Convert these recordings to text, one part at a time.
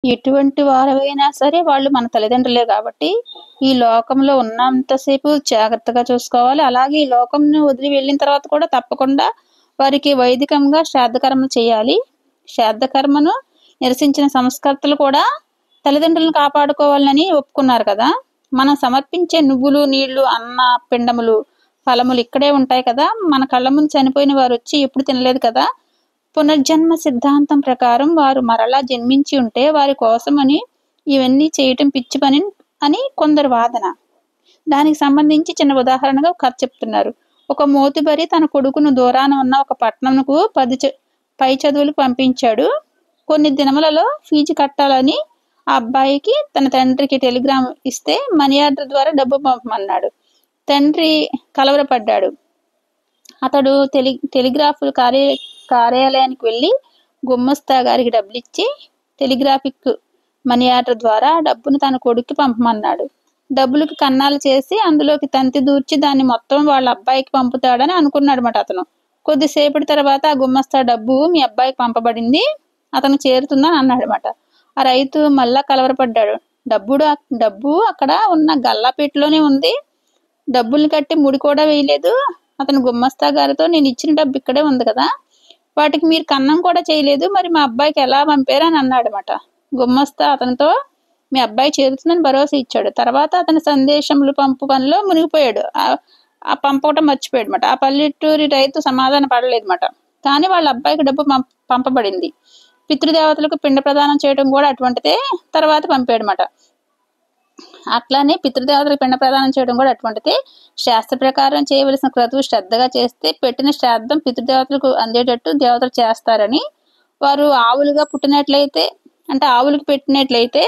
ఎటువంటి వారైనా సరే వాళ్ళు మన తల్లిదండ్రులే కాబట్టి, ఈ లోకంలో ఉన్నంత సేపు జాగ్రత్తగా చూసుకోవాలి. అలాగే ఈ లోకంని వదిలి వెళ్ళిన తర్వాత కూడా తప్పకుండా వారికి వైదికంగా శ్రాద్ధకర్మ చేయాలి. శ్రాద్ధకర్మను నిరసించిన సంస్కర్తలు కూడా తల్లిదండ్రులను కాపాడుకోవాలని ఒప్పుకున్నారు కదా! మనం సమర్పించే నువ్వులు, నీళ్లు, అన్న పిండములు, ఫలములు ఇక్కడే ఉంటాయి కదా! మన కళ్ళ ముందు చనిపోయిన వారొచ్చి ఎప్పుడు తినలేదు కదా! పునర్జన్మ సిద్ధాంతం ప్రకారం వారు మరలా జన్మించి ఉంటే వారి కోసమని ఇవన్నీ చేయటం పిచ్చి పని అని కొందరు వాదన. దానికి సంబంధించి చిన్న ఉదాహరణగా ఒక కథ చెప్తున్నారు. ఒక మోతుబరి తన కొడుకును దూరాన ఉన్న ఒక పట్టణంకు పై చదువులకు పంపించాడు. కొన్ని దినములలో ఫీజు కట్టాలని ఆ అబ్బాయికి తన తండ్రికి టెలిగ్రామ్ ఇస్తే మనీ ఆర్డర్ ద్వారా డబ్బు పంపమన్నాడు. తండ్రి కలవరపడ్డాడు. అతడు టెలిగ్రాఫ్ కార్యాలయానికి వెళ్ళి గుమ్మస్తా గారికి డబ్బులిచ్చి టెలిగ్రాఫిక్ మనీ ఆర్డర్ ద్వారా డబ్బును తన కొడుక్కి పంపమన్నాడు. డబ్బులకి కన్నాలు చేసి అందులోకి తంతి దూర్చి దాన్ని మొత్తం వాళ్ళ అబ్బాయికి పంపుతాడని అనుకున్నాడు అతను. కొద్దిసేపటి తర్వాత ఆ గుమ్మస్తా డబ్బు మీ అబ్బాయికి పంపబడింది, అతను చేరుతుందని అన్నాడనమాట. ఆ రైతు మళ్ళా కలవరపడ్డాడు. డబ్బు అక్కడ ఉన్న గల్లాపెట్టిలోనే ఉంది, డబ్బుల్ని కట్టి ముడి కూడా వేయలేదు. అతను గుమ్మస్తా గారితో నేను ఇచ్చిన డబ్బు ఇక్కడే ఉంది కదా, వాటికి మీరు కన్నం కూడా చేయలేదు, మరి మా అబ్బాయికి ఎలా పంపారు అని అన్నాడనమాట. గుమ్మస్తా అతనితో మీ అబ్బాయి చేరుతుందని భరోసా ఇచ్చాడు. తర్వాత అతని సందేశములు పంపు పనిలో మునిగిపోయాడు. ఆ పంపకటం మర్చిపోయాడు అనమాట. ఆ పల్లెటూరి రైతు సమాధాన పడలేదు అనమాట. కానీ వాళ్ళ అబ్బాయికి డబ్బు పంపబడింది. పితృదేవతలకు పిండ ప్రదానం చేయడం కూడా అటువంటిదే, తర్వాత పంపాడు అనమాట. అట్లానే పితృదేవతలకు పిండ ప్రదానం చేయడం కూడా అటువంటిదే. శాస్త్ర ప్రకారం చేయవలసిన క్రతువు శ్రద్ధగా చేస్తే పెట్టిన శ్రాద్ధం పితృదేవతలకు అందేటట్టు దేవతలు చేస్తారని, వారు ఆవులుగా పుట్టినట్లయితే అంటే ఆవులకు పెట్టినట్లయితే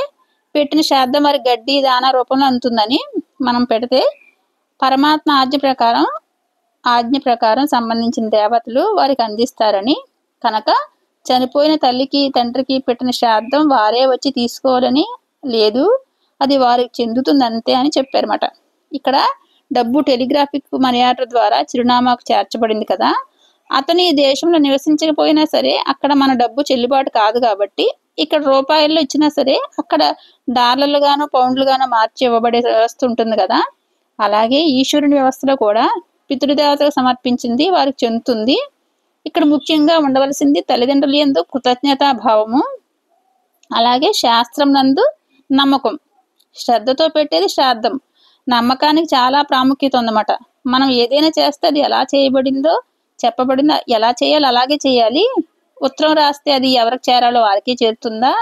పెట్టిన శ్రాద్ధం వారి గడ్డి దాన రూపంలో అందుతుందని, మనం పెడితే పరమాత్మ ఆజ్ఞ ప్రకారం సంబంధించిన దేవతలు వారికి అందిస్తారని, కనుక చనిపోయిన తల్లికి తండ్రికి పెట్టిన శ్రాద్ధం వారే వచ్చి తీసుకోవాలని లేదు, అది వారికి చెందుతుంది అంతే అని చెప్పారన్నమాట. ఇక్కడ డబ్బు టెలిగ్రాఫిక్ మనీ ఆర్డర్ ద్వారా చిరునామాకు చేర్చబడింది కదా, అతను ఈ దేశంలో నివసించకపోయినా సరే అక్కడ మన డబ్బు చెల్లుబాటు కాదు కాబట్టి ఇక్కడ రూపాయల్లో ఇచ్చినా సరే అక్కడ డాలర్లుగానో పౌండ్లుగానో మార్చి ఇవ్వబడే వ్యవస్థ ఉంటుంది కదా, అలాగే ఈశ్వరుని వ్యవస్థలో కూడా పితృదేవతలకు సమర్పించింది వారికి చెందుతుంది. ఇక్కడ ముఖ్యంగా ఉండవలసింది తల్లిదండ్రుల యందు కృతజ్ఞతా భావము, అలాగే శాస్త్రం నందు నమ్మకం. శ్రద్ధతో పెట్టేది శ్రాద్ధం. నమ్మకానికి చాలా ప్రాముఖ్యత ఉందన్నమాట. మనం ఏదైనా చేస్తే అది ఎలా చేయబడిందో చెప్పబడిందో ఎలా చేయాలి అలాగే చేయాలి. ఉత్తరం రాస్తే అది ఎవరికి చేరాలో వారికి చేరుతుందా,